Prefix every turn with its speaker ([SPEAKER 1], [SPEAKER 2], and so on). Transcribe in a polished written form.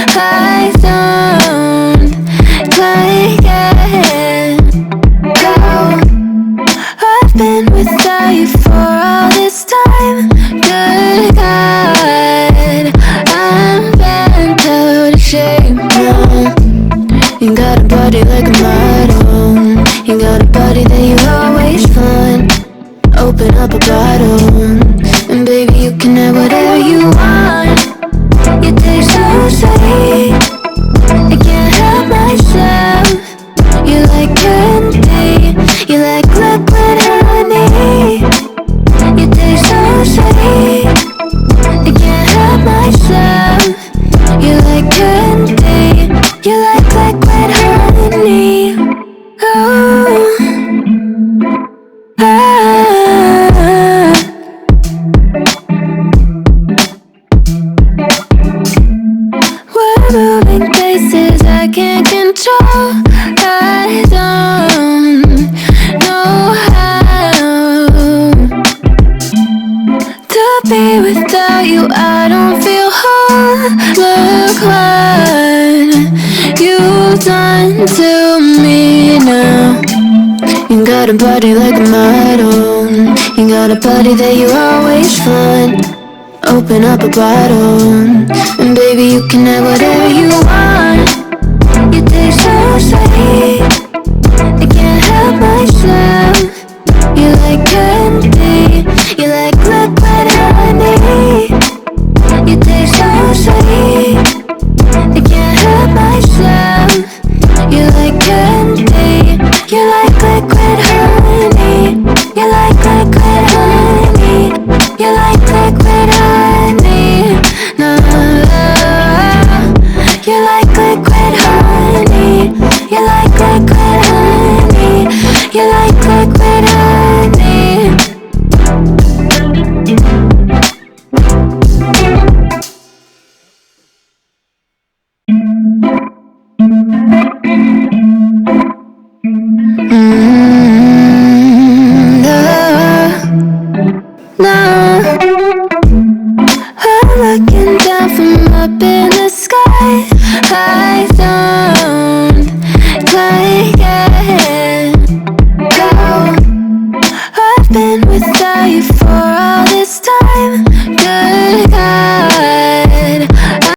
[SPEAKER 1] I don't like it. Oh, I've been without you for all this time. Good God, I'm bent out of shape now. You got a body like a model. You got a body that you always find. Open up a bottle, and baby you can have whatever you want. You taste so sweet, I can't help myself. You like candy, you like liquid honey. You taste so sweet, I can't help myself. You like candy, you like liquid honey. Oh, we're moving places I can't control. I don't know how to be without you. I don't feel whole. Look what you've done to me now. You got a body like a model. You got a body that you always find. Open up a bottle, and baby you can have whatever you want. You taste so sweet, I can't help myself.